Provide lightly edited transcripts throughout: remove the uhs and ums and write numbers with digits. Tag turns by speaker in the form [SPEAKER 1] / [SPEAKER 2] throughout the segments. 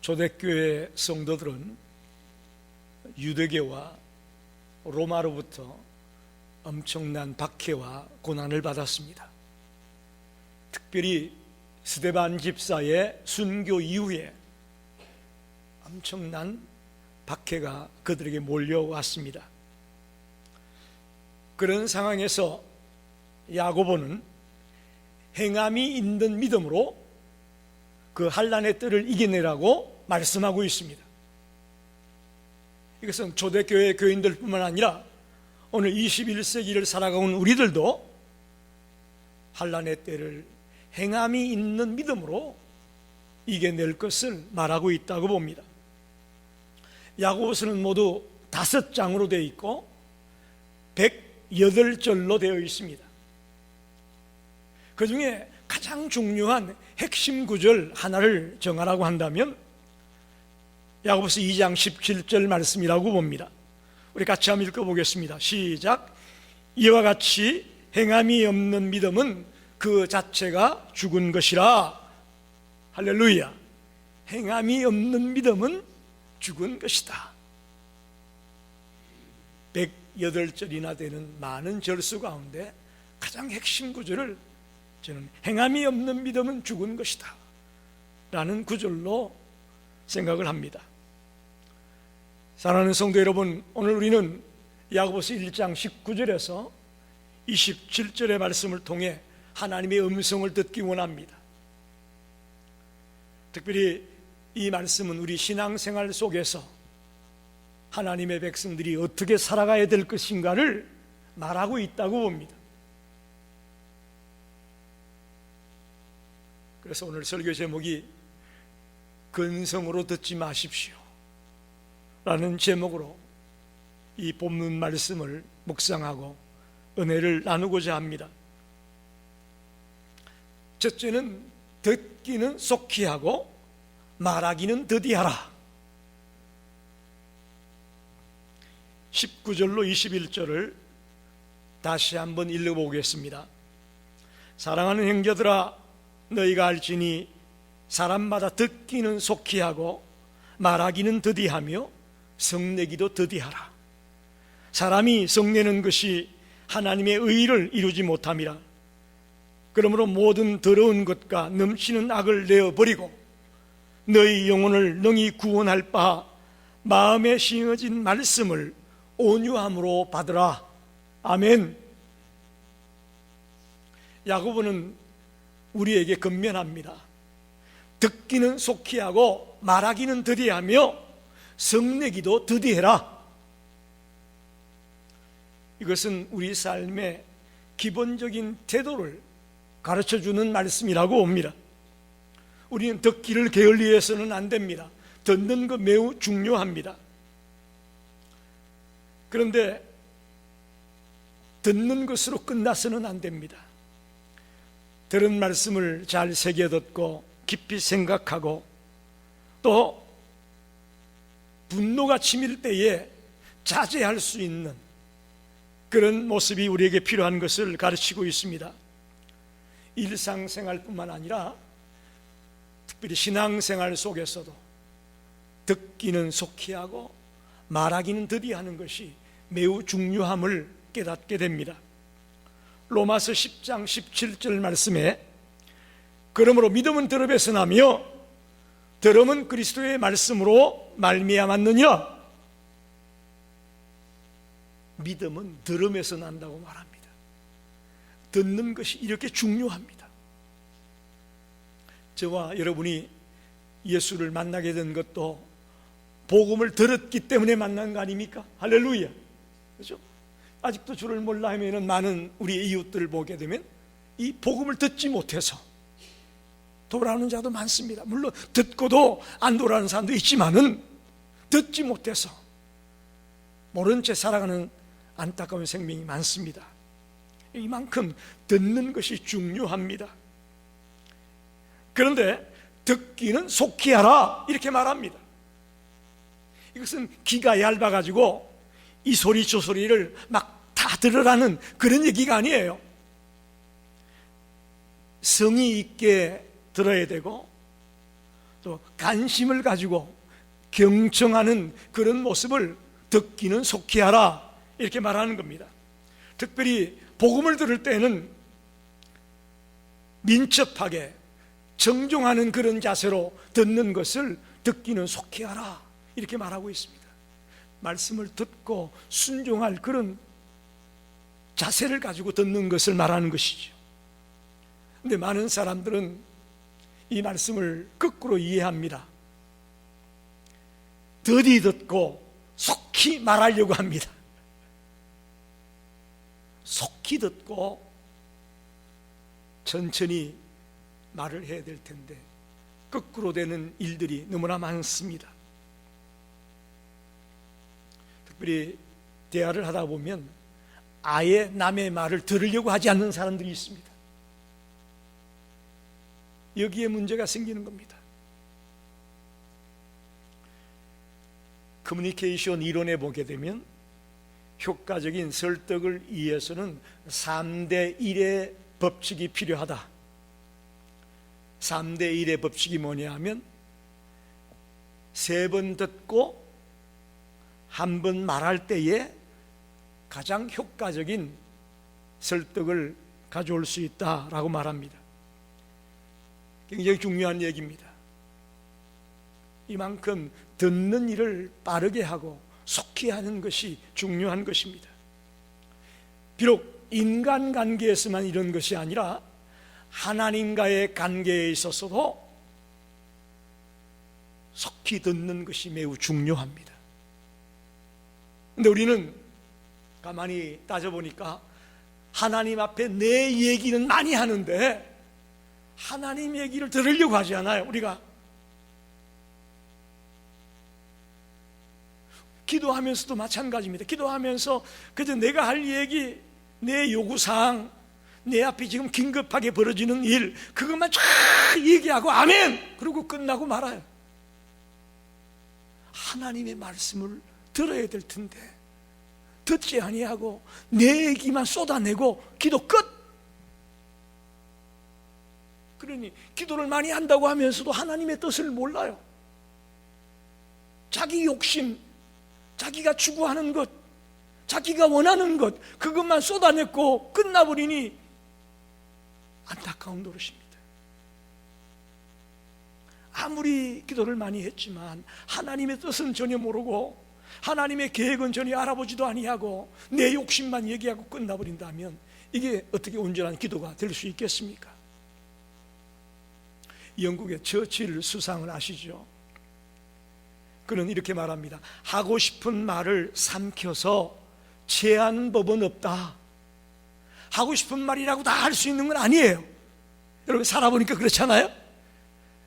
[SPEAKER 1] 초대교회 성도들은 유대교와 로마로부터 엄청난 박해와 고난을 받았습니다. 특별히 스데반 집사의 순교 이후에 엄청난 박해가 그들에게 몰려왔습니다. 그런 상황에서 야고보는 행함이 있는 믿음으로 그 환난의 뜰을 이겨내라고 말씀하고 있습니다. 이것은 초대교회 교인들뿐만 아니라 오늘 21세기를 살아가는 우리들도 환난의 때를 행함이 있는 믿음으로 이겨낼 것을 말하고 있다고 봅니다. 야고보서는 모두 5장으로 되어 있고 108절로 되어 있습니다. 그 중에 가장 중요한 핵심 구절 하나를 정하라고 한다면 야고보서 2장 17절 말씀이라고 봅니다. 우리 같이 한번 읽어보겠습니다. 시작. 이와 같이 행함이 없는 믿음은 그 자체가 죽은 것이라. 할렐루야. 행함이 없는 믿음은 죽은 것이다. 108절이나 되는 많은 절수 가운데 가장 핵심 구절을 저는 행함이 없는 믿음은 죽은 것이다 라는 구절로 생각을 합니다. 사랑하는 성도 여러분, 오늘 우리는 야고보서 1장 19절에서 27절의 말씀을 통해 하나님의 음성을 듣기 원합니다. 특별히 이 말씀은 우리 신앙생활 속에서 하나님의 백성들이 어떻게 살아가야 될 것인가를 말하고 있다고 봅니다. 그래서 오늘 설교 제목이 근성으로 듣지 마십시오 라는 제목으로 이 본문 말씀을 묵상하고 은혜를 나누고자 합니다. 첫째는 듣기는 속히 하고 말하기는 더디하라. 19절로 21절을 다시 한번 읽어보겠습니다. 사랑하는 형제들아, 너희가 알지니 사람마다 듣기는 속히 하고 말하기는 더디하며 성내기도 더디하라. 사람이 성내는 것이 하나님의 의를 이루지 못함이라. 그러므로 모든 더러운 것과 넘치는 악을 내어버리고 너희 영혼을 능히 구원할 바 마음에 심어진 말씀을 온유함으로 받으라. 아멘. 야고보는 우리에게 권면합니다. 듣기는 속히 하고 말하기는 더디하며 성내기도 더디해라. 이것은 우리 삶의 기본적인 태도를 가르쳐주는 말씀이라고 봅니다. 우리는 듣기를 게을리해서는 안 됩니다. 듣는 것 매우 중요합니다. 그런데 듣는 것으로 끝나서는 안 됩니다. 들은 말씀을 잘 새겨듣고 깊이 생각하고 또 분노가 치밀 때에 자제할 수 있는 그런 모습이 우리에게 필요한 것을 가르치고 있습니다. 일상생활뿐만 아니라 특별히 신앙생활 속에서도 듣기는 속히 하고 말하기는 더디하는 것이 매우 중요함을 깨닫게 됩니다. 로마서 10장 17절 말씀에 그러므로 믿음은 들음에서 나며 들음은 그리스도의 말씀으로 말미암았느냐. 믿음은 들음에서 난다고 말합니다. 듣는 것이 이렇게 중요합니다. 저와 여러분이 예수를 만나게 된 것도 복음을 들었기 때문에 만난 거 아닙니까? 할렐루야. 그렇죠? 아직도 주를 몰라 하면은 많은 우리 이웃들을 보게 되면 이 복음을 듣지 못해서 돌아오는 자도 많습니다. 물론 듣고도 안 돌아오는 사람도 있지만은 듣지 못해서 모른 채 살아가는 안타까운 생명이 많습니다. 이만큼 듣는 것이 중요합니다. 그런데 듣기는 속히 하라 이렇게 말합니다. 이것은 귀가 얇아가지고 이 소리 저 소리를 막 다 들으라는 그런 얘기가 아니에요. 성의 있게 들어야 되고 또 관심을 가지고 경청하는 그런 모습을 듣기는 속히 하라, 이렇게 말하는 겁니다. 특별히 복음을 들을 때는 민첩하게 정종하는 그런 자세로 듣는 것을 듣기는 속히 하라, 이렇게 말하고 있습니다. 말씀을 듣고 순종할 그런 자세를 가지고 듣는 것을 말하는 것이죠. 근데 많은 사람들은 이 말씀을 거꾸로 이해합니다. 더디 듣고 속히 말하려고 합니다. 속히 듣고 천천히 말을 해야 될 텐데 거꾸로 되는 일들이 너무나 많습니다. 특별히 대화를 하다 보면 아예 남의 말을 들으려고 하지 않는 사람들이 있습니다. 여기에 문제가 생기는 겁니다. 커뮤니케이션 이론에 보게 되면 효과적인 설득을 위해서는 3대 1의 법칙이 필요하다. 3대 1의 법칙이 뭐냐 하면 3번 듣고 1번 말할 때에 가장 효과적인 설득을 가져올 수 있다라고 말합니다. 굉장히 중요한 얘기입니다. 이만큼 듣는 일을 빠르게 하고 속히 하는 것이 중요한 것입니다. 비록 인간관계에서만 이런 것이 아니라 하나님과의 관계에 있어서도 속히 듣는 것이 매우 중요합니다. 그런데 우리는 가만히 따져보니까 하나님 앞에 내 얘기는 많이 하는데 하나님 얘기를 들으려고 하지 않아요. 우리가 기도하면서도 마찬가지입니다. 기도하면서 그저 내가 할 얘기, 내 요구사항, 내 앞에 지금 긴급하게 벌어지는 일, 그것만 쫙 얘기하고 아멘! 그러고 끝나고 말아요. 하나님의 말씀을 들어야 될 텐데 듣지 아니하고 내 얘기만 쏟아내고 기도 끝! 그러니 기도를 많이 한다고 하면서도 하나님의 뜻을 몰라요. 자기 욕심, 자기가 추구하는 것, 자기가 원하는 것, 그것만 쏟아냈고 끝나버리니 안타까운 노릇입니다. 아무리 기도를 많이 했지만 하나님의 뜻은 전혀 모르고 하나님의 계획은 전혀 알아보지도 아니하고 내 욕심만 얘기하고 끝나버린다면 이게 어떻게 온전한 기도가 될 수 있겠습니까? 영국의 처칠 수상을 아시죠? 그는 이렇게 말합니다. 하고 싶은 말을 삼켜서 제하는 법은 없다. 하고 싶은 말이라고 다 할 수 있는 건 아니에요. 여러분 살아보니까 그렇잖아요.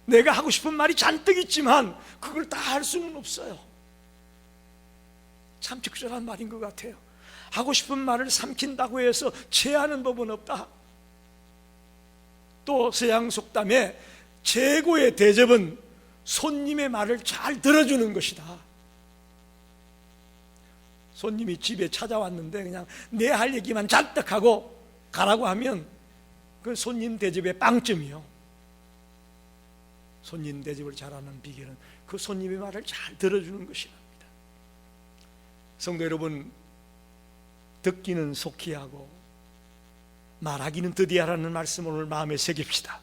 [SPEAKER 1] 내가 하고 싶은 말이 잔뜩 있지만 그걸 다 할 수는 없어요. 참 적절한 말인 것 같아요. 하고 싶은 말을 삼킨다고 해서 제하는 법은 없다. 또 서양 속담에 최고의 대접은 손님의 말을 잘 들어주는 것이다. 손님이 집에 찾아왔는데 그냥 내 할 얘기만 잔뜩 하고 가라고 하면 그 손님 대접의 빵점이요. 손님 대접을 잘하는 비결은 그 손님의 말을 잘 들어주는 것이랍니다. 성도 여러분, 듣기는 속히 하고 말하기는 더디하라는 말씀을 오늘 마음에 새깁시다.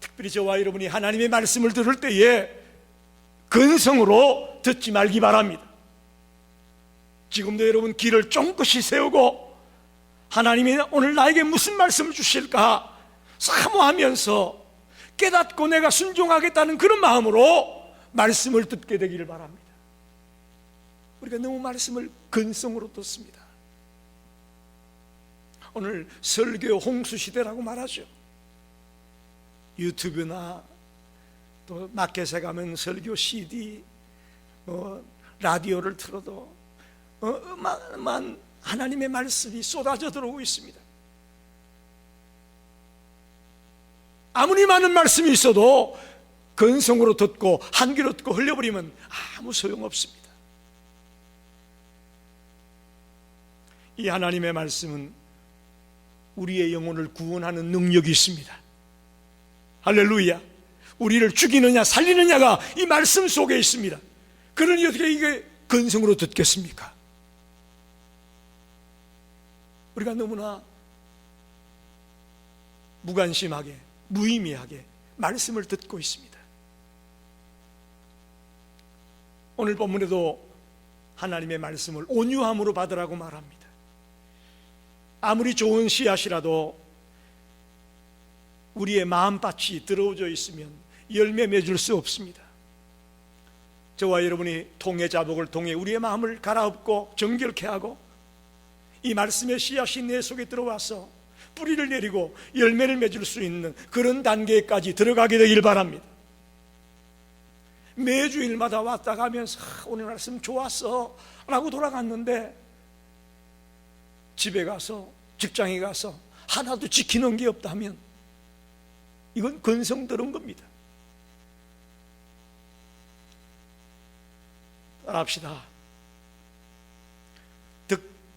[SPEAKER 1] 특별히 저와 여러분이 하나님의 말씀을 들을 때에 근성으로 듣지 말기 바랍니다. 지금도 여러분 귀를 쫑긋이 세우고 하나님이 오늘 나에게 무슨 말씀을 주실까 사모하면서 깨닫고 내가 순종하겠다는 그런 마음으로 말씀을 듣게 되기를 바랍니다. 우리가 너무 말씀을 근성으로 듣습니다. 오늘 설교 홍수 시대라고 말하죠. 유튜브나 또 마켓에 가면 설교 CD, 라디오를 틀어도 어마어마한 하나님의 말씀이 쏟아져 들어오고 있습니다. 아무리 많은 말씀이 있어도 근성으로 듣고 한 귀로 듣고 흘려버리면 아무 소용없습니다. 이 하나님의 말씀은 우리의 영혼을 구원하는 능력이 있습니다. 할렐루야. 우리를 죽이느냐 살리느냐가 이 말씀 속에 있습니다. 그러니 어떻게 이게 근성으로 듣겠습니까? 우리가 너무나 무관심하게 무의미하게 말씀을 듣고 있습니다. 오늘 본문에도 하나님의 말씀을 온유함으로 받으라고 말합니다. 아무리 좋은 씨앗이라도 우리의 마음밭이 더러워져 있으면 열매 맺을 수 없습니다. 저와 여러분이 통의 자복을 통해 우리의 마음을 갈아엎고 정결케 하고 이 말씀의 씨앗이 내 속에 들어와서 뿌리를 내리고 열매를 맺을 수 있는 그런 단계까지 들어가게 되길 바랍니다. 매주일마다 왔다 가면서 오늘 말씀 좋았어 라고 돌아갔는데 집에 가서 직장에 가서 하나도 지키는 게 없다면 이건 근성 들은 겁니다. 따라합시다.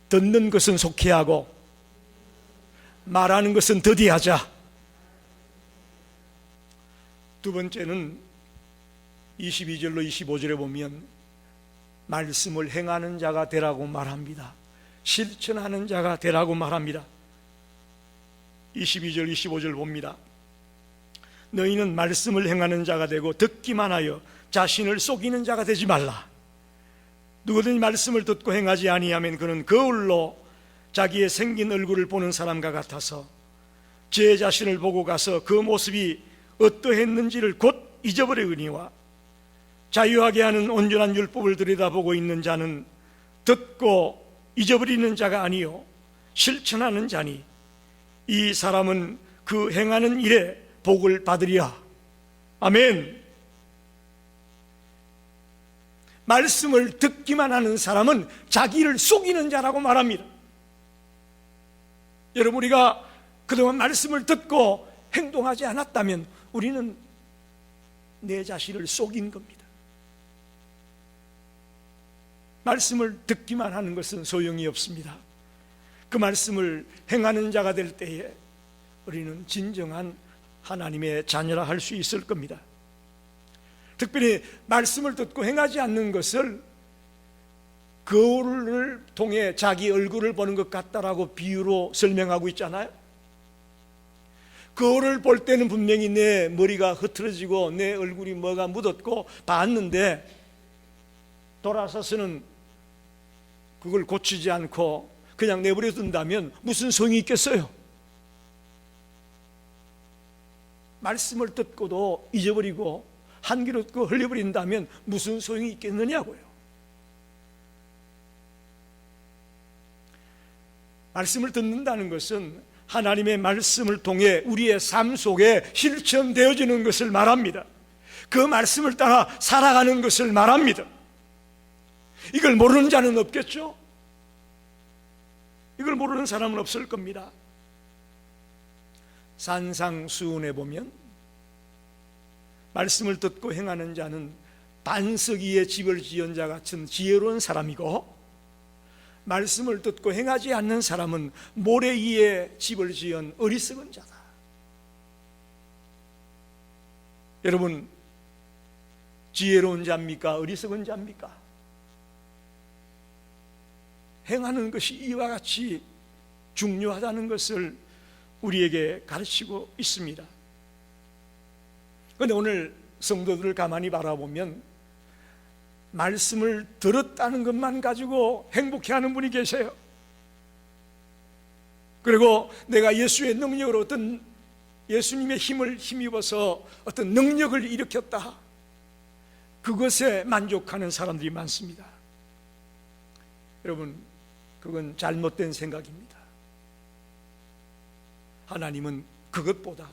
[SPEAKER 1] 듣는 것은 속히 하고 말하는 것은 더디하자. 두 번째는 22절로 25절에 보면 말씀을 행하는 자가 되라고 말합니다. 실천하는 자가 되라고 말합니다. 22절 25절 봅니다. 너희는 말씀을 행하는 자가 되고 듣기만 하여 자신을 속이는 자가 되지 말라. 누구든지 말씀을 듣고 행하지 아니하면 그는 거울로 자기의 생긴 얼굴을 보는 사람과 같아서 제 자신을 보고 가서 그 모습이 어떠했는지를 곧 잊어버리거니와 자유하게 하는 온전한 율법을 들여다보고 있는 자는 듣고 잊어버리는 자가 아니요 실천하는 자니 이 사람은 그 행하는 일에 복을 받으리라. 아멘. 말씀을 듣기만 하는 사람은 자기를 속이는 자라고 말합니다. 여러분, 우리가 그동안 말씀을 듣고 행동하지 않았다면 우리는 내 자신을 속인 겁니다. 말씀을 듣기만 하는 것은 소용이 없습니다. 그 말씀을 행하는 자가 될 때에 우리는 진정한 하나님의 자녀라 할 수 있을 겁니다. 특별히 말씀을 듣고 행하지 않는 것을 거울을 통해 자기 얼굴을 보는 것 같다라고 비유로 설명하고 있잖아요. 거울을 볼 때는 분명히 내 머리가 흐트러지고 내 얼굴이 뭐가 묻었고 봤는데 돌아서서는 그걸 고치지 않고 그냥 내버려 둔다면 무슨 소용이 있겠어요? 말씀을 듣고도 잊어버리고 한 귀로 듣고 흘려버린다면 무슨 소용이 있겠느냐고요. 말씀을 듣는다는 것은 하나님의 말씀을 통해 우리의 삶 속에 실천되어지는 것을 말합니다. 그 말씀을 따라 살아가는 것을 말합니다. 이걸 모르는 자는 없겠죠? 이걸 모르는 사람은 없을 겁니다. 산상수훈에 보면 말씀을 듣고 행하는 자는 반석 위에 집을 지은 자 같은 지혜로운 사람이고 말씀을 듣고 행하지 않는 사람은 모래 위에 집을 지은 어리석은 자다. 여러분, 지혜로운 자입니까? 어리석은 자입니까? 행하는 것이 이와 같이 중요하다는 것을 우리에게 가르치고 있습니다. 그런데 오늘 성도들을 가만히 바라보면 말씀을 들었다는 것만 가지고 행복해하는 분이 계세요. 그리고 내가 예수의 능력으로 어떤 예수님의 힘을 힘입어서 어떤 능력을 일으켰다, 그것에 만족하는 사람들이 많습니다. 여러분, 그건 잘못된 생각입니다. 하나님은 그것보다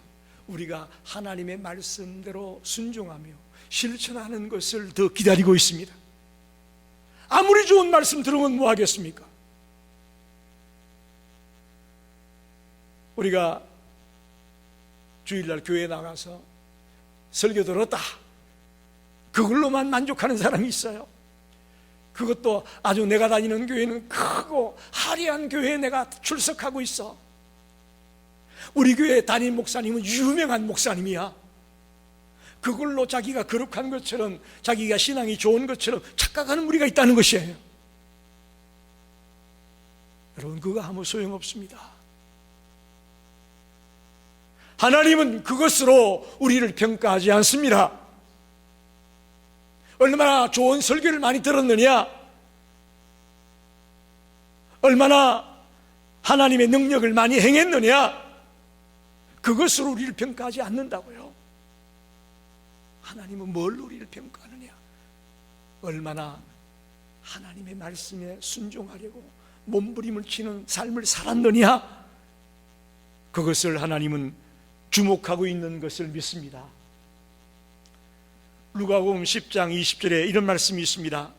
[SPEAKER 1] 우리가 하나님의 말씀대로 순종하며 실천하는 것을 더 기다리고 있습니다. 아무리 좋은 말씀 들으면 뭐 하겠습니까? 우리가 주일날 교회에 나가서 설교 들었다, 그걸로만 만족하는 사람이 있어요. 그것도 아주 내가 다니는 교회는 크고 화려한 교회에 내가 출석하고 있어. 우리 교회 담임 목사님은 유명한 목사님이야. 그걸로 자기가 거룩한 것처럼, 자기가 신앙이 좋은 것처럼 착각하는 무리가 있다는 것이에요. 여러분, 그거 아무 소용없습니다. 하나님은 그것으로 우리를 평가하지 않습니다. 얼마나 좋은 설교를 많이 들었느냐, 얼마나 하나님의 능력을 많이 행했느냐, 그것으로 우리를 평가하지 않는다고요. 하나님은 뭘 우리를 평가하느냐? 얼마나 하나님의 말씀에 순종하려고 몸부림을 치는 삶을 살았느냐, 그것을 하나님은 주목하고 있는 것을 믿습니다. 누가복음 10장 20절에 이런 말씀이 있습니다.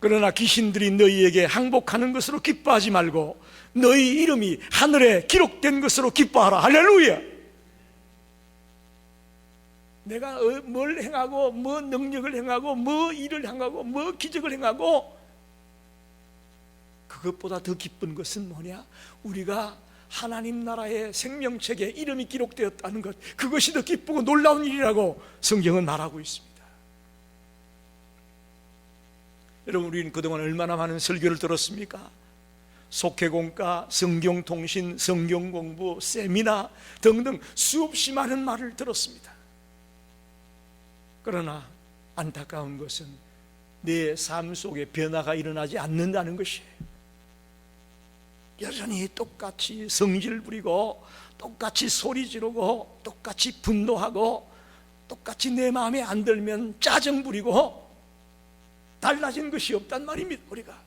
[SPEAKER 1] 그러나 귀신들이 너희에게 항복하는 것으로 기뻐하지 말고 너희 이름이 하늘에 기록된 것으로 기뻐하라. 할렐루야. 내가 뭘 행하고, 뭐 능력을 행하고, 뭐 일을 행하고, 뭐 기적을 행하고, 그것보다 더 기쁜 것은 뭐냐? 우리가 하나님 나라의 생명책에 이름이 기록되었다는 것, 그것이 더 기쁘고 놀라운 일이라고 성경은 말하고 있습니다. 여러분, 우리는 그동안 얼마나 많은 설교를 들었습니까? 속회공과, 성경통신, 성경공부, 세미나 등등 수없이 많은 말을 들었습니다. 그러나 안타까운 것은 내 삶 속에 변화가 일어나지 않는다는 것이에요. 여전히 똑같이 성질 부리고, 똑같이 소리 지르고, 똑같이 분노하고, 똑같이 내 마음에 안 들면 짜증 부리고, 달라진 것이 없단 말입니다. 우리가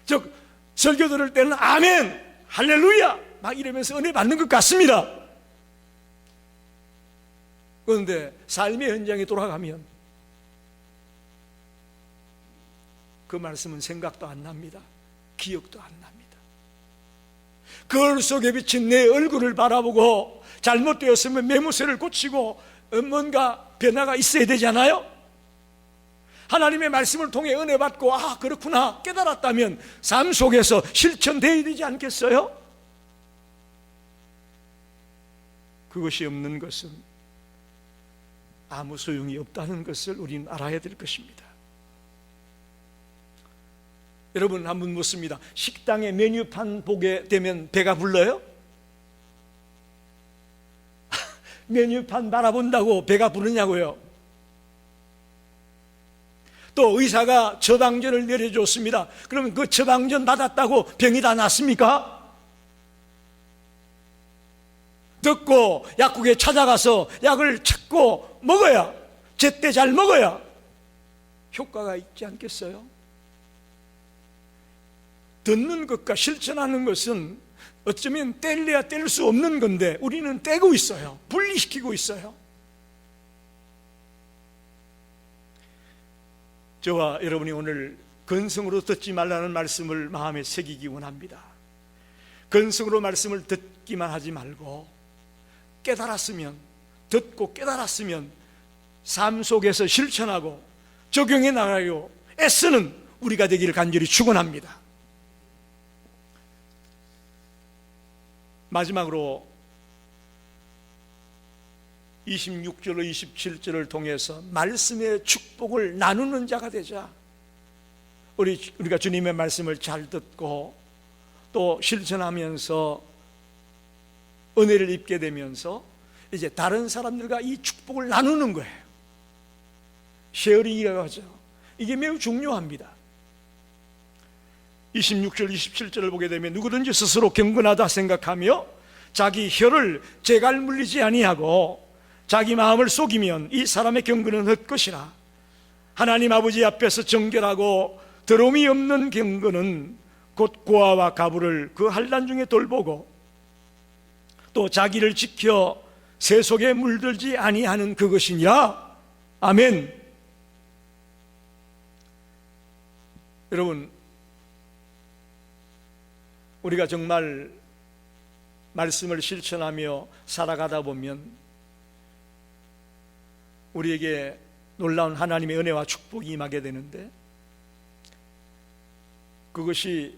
[SPEAKER 1] 즉 설교 들을 때는 아멘, 할렐루야 막 이러면서 은혜 받는 것 같습니다. 그런데 삶의 현장에 돌아가면 그 말씀은 생각도 안 납니다. 기억도 안 납니다. 거울 속에 비친 내 얼굴을 바라보고 잘못되었으면 매무새를 고치고 뭔가 변화가 있어야 되잖아요. 하나님의 말씀을 통해 은혜 받고, 아 그렇구나 깨달았다면 삶 속에서 실천되어야 되지 않겠어요? 그것이 없는 것은 아무 소용이 없다는 것을 우리는 알아야 될 것입니다. 여러분, 한번 묻습니다. 식당의 메뉴판 보게 되면 배가 불러요? 메뉴판 바라본다고 배가 부르냐고요? 또 의사가 처방전을 내려줬습니다. 그러면 그 처방전 받았다고 병이 다 낫습니까? 듣고 약국에 찾아가서 약을 찾고 먹어야, 제때 잘 먹어야 효과가 있지 않겠어요? 듣는 것과 실천하는 것은 어쩌면 뗄래야 뗄 수 없는 건데 우리는 떼고 있어요. 분리시키고 있어요. 저와 여러분이 오늘 근성으로 듣지 말라는 말씀을 마음에 새기기 원합니다. 근성으로 말씀을 듣기만 하지 말고 깨달았으면, 듣고 깨달았으면 삶 속에서 실천하고 적용해 나가요 애쓰는 우리가 되기를 간절히 축원합니다. 마지막으로 26절로 27절을 통해서 말씀의 축복을 나누는 자가 되자. 우리가 주님의 말씀을 잘 듣고 또 실천하면서 은혜를 입게 되면서 이제 다른 사람들과 이 축복을 나누는 거예요. 쉐어링이라고 하죠. 이게 매우 중요합니다. 26절 27절을 보게 되면 누구든지 스스로 경건하다 생각하며 자기 혀를 재갈 물리지 아니하고 자기 마음을 속이면 이 사람의 경건은 헛것이라. 하나님 아버지 앞에서 정결하고 더러움이 없는 경건은 곧 고아와 가부를 그 환난 중에 돌보고 또 자기를 지켜 세속에 물들지 아니하는 그것이니라. 아멘. 여러분, 우리가 정말 말씀을 실천하며 살아가다 보면 우리에게 놀라운 하나님의 은혜와 축복이 임하게 되는데, 그것이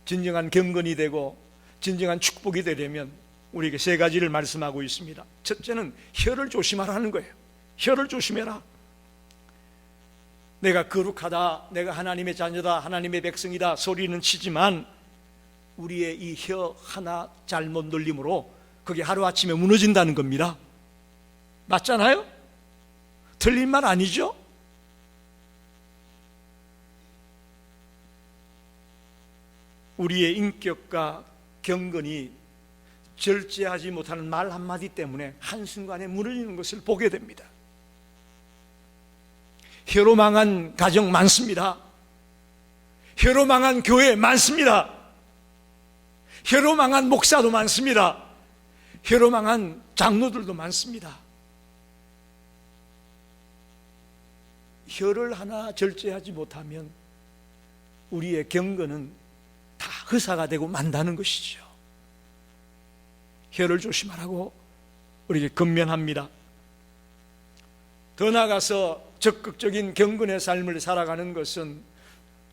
[SPEAKER 1] 진정한 경건이 되고 진정한 축복이 되려면 우리에게 세 가지를 말씀하고 있습니다. 첫째는 혀를 조심하라는 거예요. 혀를 조심해라. 내가 거룩하다, 내가 하나님의 자녀다, 하나님의 백성이다 소리는 치지만 우리의 이 혀 하나 잘못 놀림으로 그게 하루아침에 무너진다는 겁니다. 맞잖아요? 틀린 말 아니죠? 우리의 인격과 경건이 절제하지 못하는 말 한마디 때문에 한순간에 무너지는 것을 보게 됩니다. 혀로 망한 가정 많습니다. 혀로 망한 교회 많습니다. 혀로 망한 목사도 많습니다. 혀로 망한 장로들도 많습니다. 혀를 하나 절제하지 못하면 우리의 경건은 다 허사가 되고 만다는 것이죠. 혀를 조심하라고 우리에게 권면합니다. 더 나아가서 적극적인 경건의 삶을 살아가는 것은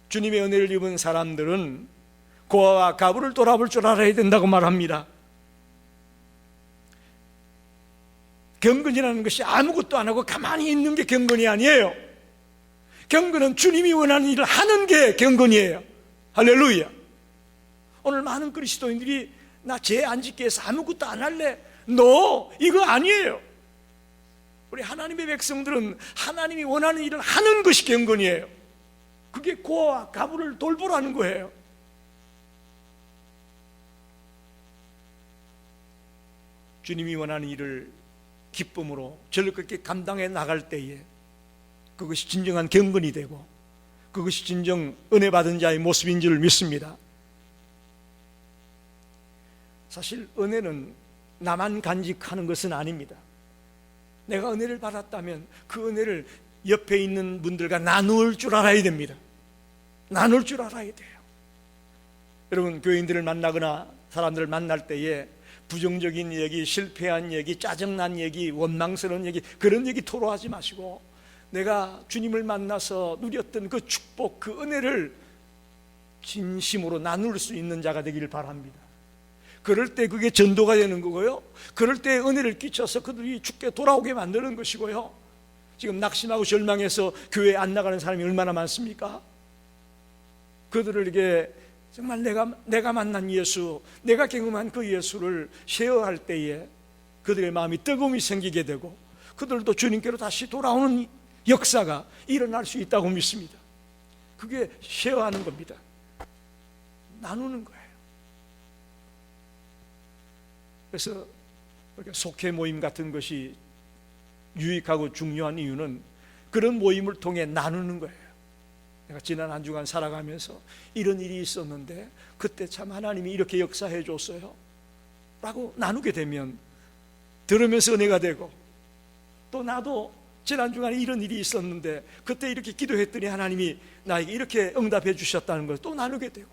[SPEAKER 1] 주님의 은혜를 입은 사람들은 고아와 가부를 돌아볼 줄 알아야 된다고 말합니다. 경건이라는 것이 아무것도 안 하고 가만히 있는 게 경건이 아니에요. 경건은 주님이 원하는 일을 하는 게 경건이에요. 할렐루야. 오늘 많은 그리스도인들이 나 죄 안 짓게 해서 아무것도 안 할래. 너 이거 아니에요. 우리 하나님의 백성들은 하나님이 원하는 일을 하는 것이 경건이에요. 그게 고아와 가부를 돌보라는 거예요. 주님이 원하는 일을 기쁨으로 즐겁게 감당해 나갈 때에 그것이 진정한 경건이 되고 그것이 진정 은혜 받은 자의 모습인 줄 믿습니다. 사실 은혜는 나만 간직하는 것은 아닙니다. 내가 은혜를 받았다면 그 은혜를 옆에 있는 분들과 나눌 줄 알아야 됩니다. 나눌 줄 알아야 돼요. 여러분, 교인들을 만나거나 사람들을 만날 때에 부정적인 얘기, 실패한 얘기, 짜증난 얘기, 원망스러운 얘기, 그런 얘기 토로하지 마시고 내가 주님을 만나서 누렸던 그 축복, 그 은혜를 진심으로 나눌 수 있는 자가 되기를 바랍니다. 그럴 때 그게 전도가 되는 거고요, 그럴 때 은혜를 끼쳐서 그들이 주께 돌아오게 만드는 것이고요. 지금 낙심하고 절망해서 교회에 안 나가는 사람이 얼마나 많습니까? 그들에게 정말 내가 만난 예수, 내가 경험한 그 예수를 쉐어할 때에 그들의 마음이 뜨거움이 생기게 되고 그들도 주님께로 다시 돌아오는 역사가 일어날 수 있다고 믿습니다. 그게 쉐어하는 겁니다. 나누는 거예요. 그래서 속회 모임 같은 것이 유익하고 중요한 이유는 그런 모임을 통해 나누는 거예요. 내가 지난 한 주간 살아가면서 이런 일이 있었는데 그때 참 하나님이 이렇게 역사해 줬어요 라고 나누게 되면 들으면서 은혜가 되고, 또 나도 지난 주간에 이런 일이 있었는데 그때 이렇게 기도했더니 하나님이 나에게 이렇게 응답해 주셨다는 걸 또 나누게 되고,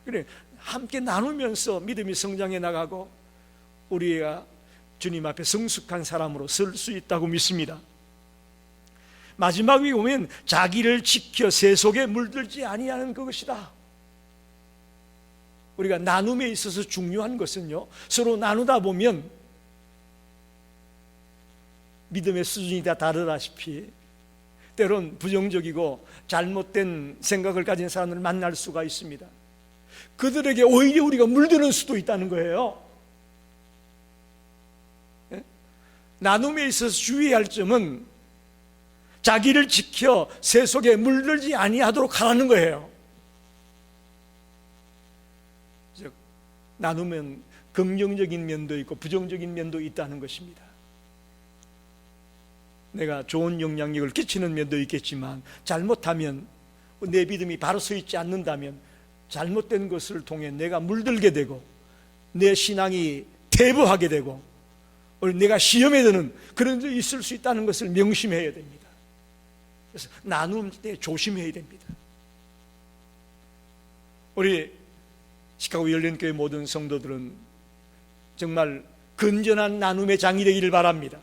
[SPEAKER 1] 그래 함께 나누면서 믿음이 성장해 나가고 우리가 주님 앞에 성숙한 사람으로 설 수 있다고 믿습니다. 마지막에 보면 자기를 지켜 세속에 물들지 아니하는 그것이다. 우리가 나눔에 있어서 중요한 것은요, 서로 나누다 보면 믿음의 수준이 다 다르다시피 때론 부정적이고 잘못된 생각을 가진 사람들을 만날 수가 있습니다. 그들에게 오히려 우리가 물드는 수도 있다는 거예요. 나눔에 있어서 주의할 점은 자기를 지켜 세속에 물들지 아니하도록 하라는 거예요. 즉 나누면 긍정적인 면도 있고 부정적인 면도 있다는 것입니다. 내가 좋은 영향력을 끼치는 면도 있겠지만 잘못하면, 내 믿음이 바로 서 있지 않는다면 잘못된 것을 통해 내가 물들게 되고 내 신앙이 퇴보하게 되고 내가 시험에 드는 그런 일이 있을 수 있다는 것을 명심해야 됩니다. 그래서 나눌 때 조심해야 됩니다. 우리 시카고 열린교회 모든 성도들은 정말 건전한 나눔의 장이 되기를 바랍니다.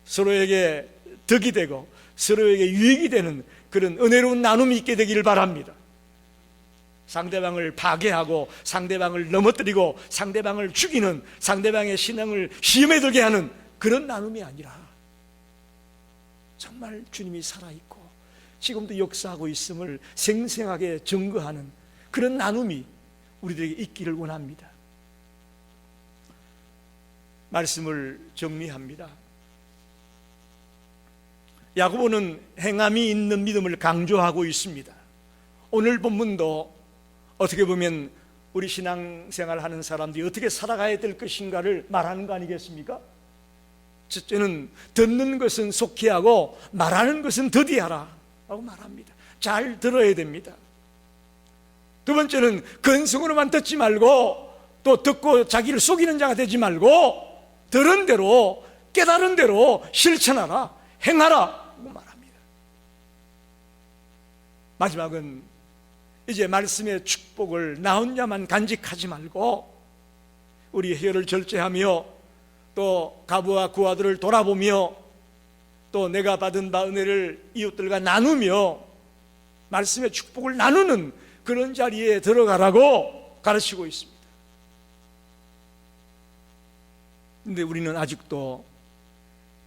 [SPEAKER 1] 서로에게 덕이 되고 서로에게 유익이 되는 그런 은혜로운 나눔이 있게 되기를 바랍니다. 상대방을 파괴하고 상대방을 넘어뜨리고 상대방을 죽이는, 상대방의 신앙을 시험에 들게 하는 그런 나눔이 아니라 정말 주님이 살아있고 지금도 역사하고 있음을 생생하게 증거하는 그런 나눔이 우리들에게 있기를 원합니다. 말씀을 정리합니다. 야고보는 행함이 있는 믿음을 강조하고 있습니다. 오늘 본문도 어떻게 보면 우리 신앙생활 하는 사람들이 어떻게 살아가야 될 것인가를 말하는 거 아니겠습니까? 첫째는 듣는 것은 속히 하고 말하는 것은 더디하라 라고 말합니다. 잘 들어야 됩니다. 두 번째는 근성으로만 듣지 말고 또 듣고 자기를 속이는 자가 되지 말고 들은 대로 깨달은 대로 실천하라, 행하라 라고 말합니다. 마지막은 이제 말씀의 축복을 나 혼자만 간직하지 말고 우리 혈을 절제하며 또 가부와 구아들을 돌아보며 또 내가 받은 바 은혜를 이웃들과 나누며 말씀의 축복을 나누는 그런 자리에 들어가라고 가르치고 있습니다. 그런데 우리는 아직도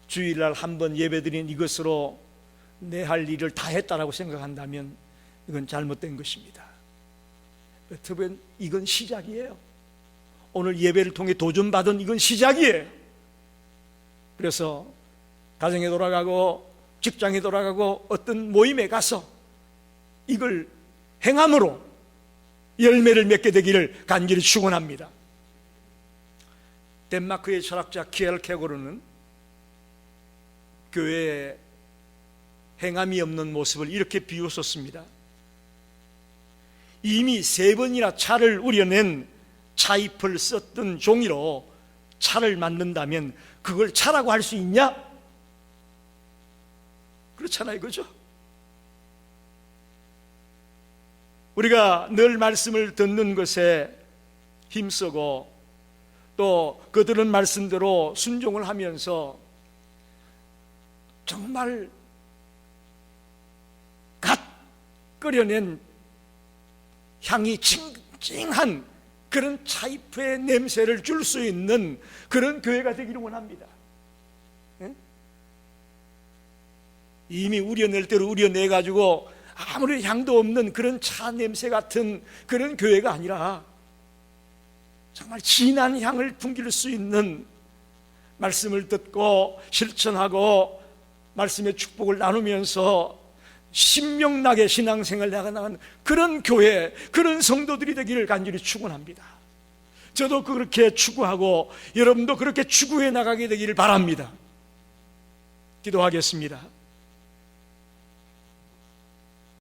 [SPEAKER 1] 주일날 한 번 예배드린 이것으로 내 할 일을 다 했다라고 생각한다면 이건 잘못된 것입니다. 여러분, 이건 시작이에요. 오늘 예배를 통해 도전받은 이건 시작이에요. 그래서 가정에 돌아가고 직장에 돌아가고 어떤 모임에 가서 이걸 행함으로 열매를 맺게 되기를 간절히 축원합니다. 덴마크의 철학자 키엘케고르는 교회의 행함이 없는 모습을 이렇게 비웃었습니다. 이미 3번이나 차를 우려낸 차잎을 썼던 종이로 차를 만든다면 그걸 차라고 할 수 있냐? 그렇잖아요, 그죠? 우리가 늘 말씀을 듣는 것에 힘쓰고 또 그 들은 말씀대로 순종을 하면서 정말 갓 끓여낸 향이 칭칭한 그런 차잎의 냄새를 줄 수 있는 그런 교회가 되기를 원합니다. 이미 우려낼 대로 우려내가지고 아무리 향도 없는 그런 차 냄새 같은 그런 교회가 아니라 정말 진한 향을 풍길 수 있는 말씀을 듣고 실천하고 말씀의 축복을 나누면서 신명나게 신앙생활을 나가는 그런 교회, 그런 성도들이 되기를 간절히 축원합니다. 저도 그렇게 추구하고 여러분도 그렇게 추구해 나가게 되기를 바랍니다. 기도하겠습니다.